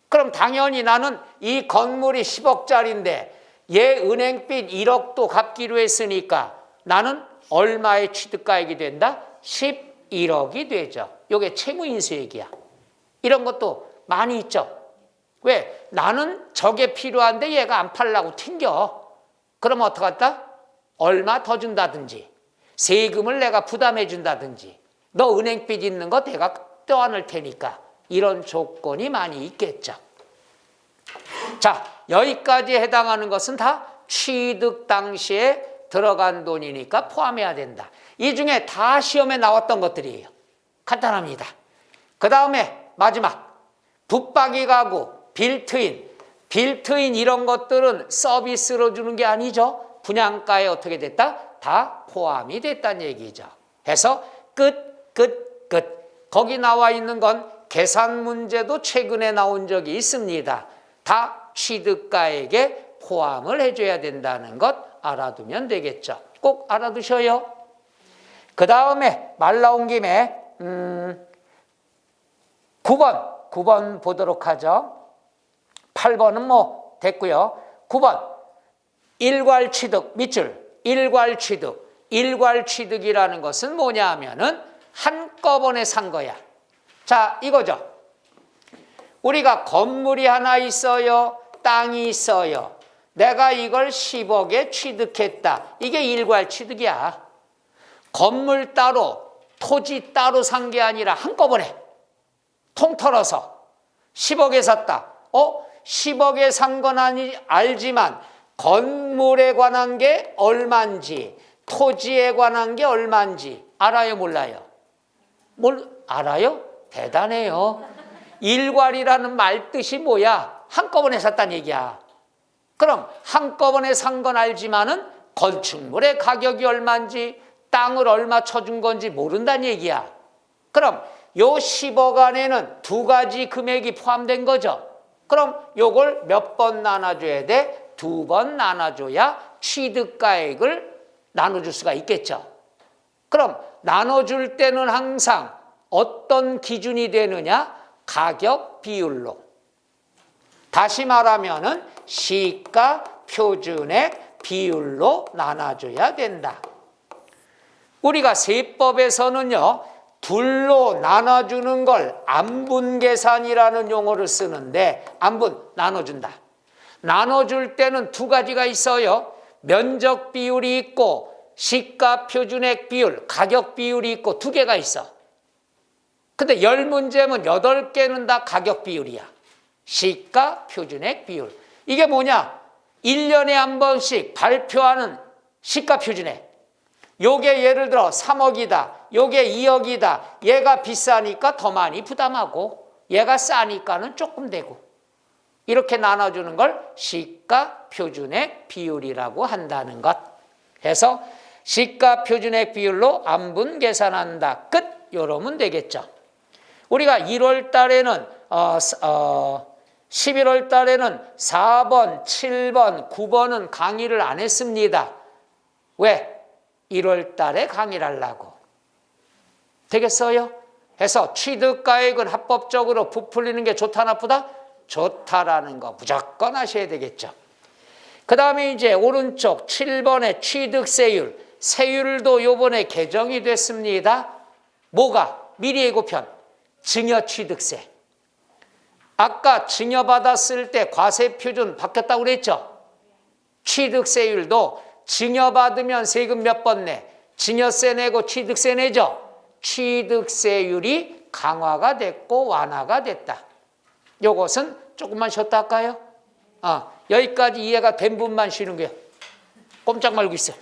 그럼 당연히 나는 이 건물이 10억짜리인데 얘 은행빚 1억도 갚기로 했으니까 나는 얼마의 취득가액이 된다? 11억이 되죠. 이게 채무인수 얘기야. 이런 것도 많이 있죠. 왜? 나는 저게 필요한데 얘가 안 팔라고 튕겨. 그러면 어떡할까? 얼마 더 준다든지 세금을 내가 부담해 준다든지 너 은행빚 있는 거 내가 떼어안을 테니까 이런 조건이 많이 있겠죠. 자, 여기까지 해당하는 것은 다 취득 당시에 들어간 돈이니까 포함해야 된다. 이 중에 다 시험에 나왔던 것들이에요. 간단합니다. 그 다음에 마지막 붙박이 가구, 빌트인 이런 것들은 서비스로 주는 게 아니죠. 분양가에 어떻게 됐다? 다 포함이 됐다는 얘기죠. 해서 끝. 거기 나와 있는 건 계산 문제도 최근에 나온 적이 있습니다. 다 취득가액에 포함을 해줘야 된다는 것 알아두면 되겠죠. 꼭 알아두셔요. 그 다음에 말 나온 김에 9번 보도록 하죠. 8번은 뭐 됐고요. 9번 일괄취득 밑줄 일괄취득이라는 것은 뭐냐 하면은 한꺼번에 산 거야. 자, 이거죠. 우리가 건물이 하나 있어요. 땅이 있어요. 내가 이걸 10억에 취득했다. 이게 일괄취득이야. 건물 따로, 토지 따로 산 게 아니라 한꺼번에 통틀어서 10억에 샀다. 10억에 산 건 알지만 건물에 관한 게 얼마인지, 토지에 관한 게 얼마인지 알아요, 몰라요? 알아요? 대단해요. 일괄이라는 말 뜻이 뭐야? 한꺼번에 샀다는 얘기야. 그럼 한꺼번에 산 건 알지만은 건축물의 가격이 얼마인지 땅을 얼마 쳐준 건지 모른다는 얘기야. 그럼 요 10억 안에는 두 가지 금액이 포함된 거죠. 그럼 요걸 몇 번 나눠줘야 돼? 2번 나눠줘야 취득가액을 나눠줄 수가 있겠죠. 그럼 나눠줄 때는 항상 어떤 기준이 되느냐? 가격 비율로. 다시 말하면은 시가 표준액 비율로 나눠줘야 된다. 우리가 세법에서는요, 둘로 나눠주는 걸 안분계산이라는 용어를 쓰는데, 안분, 나눠준다. 나눠줄 때는 두 가지가 있어요. 면적 비율이 있고 시가 표준액 비율, 가격 비율이 있고 두 개가 있어. 근데 10문제면 8개는 다 가격 비율이야. 시가 표준액 비율. 이게 뭐냐? 1년에 한 번씩 발표하는 시가 표준액. 요게 예를 들어 3억이다. 요게 2억이다. 얘가 비싸니까 더 많이 부담하고 얘가 싸니까는 조금 되고. 이렇게 나눠주는 걸 시가 표준액 비율이라고 한다는 것. 해서 시가 표준액 비율로 안분 계산한다. 끝. 요러면 되겠죠. 우리가 1월 달에는 11월 달에는 4번, 7번, 9번은 강의를 안 했습니다. 왜? 1월 달에 강의를 하려고. 되겠어요? 해서 취득가액은 합법적으로 부풀리는 게 좋다 나쁘다? 좋다라는 거 무조건 하셔야 되겠죠. 그 다음에 이제 오른쪽 7번의 취득세율. 세율도 요번에 개정이 됐습니다. 뭐가? 미리 예고편. 증여취득세. 아까 증여받았을 때 과세표준 바뀌었다고 그랬죠? 취득세율도 증여받으면 세금 몇 번 내? 증여세 내고 취득세 내죠? 취득세율이 강화가 됐고 완화가 됐다. 요것은 조금만 쉬었다 할까요? 여기까지 이해가 된 분만 쉬는 거예요. 꼼짝 말고 있어요.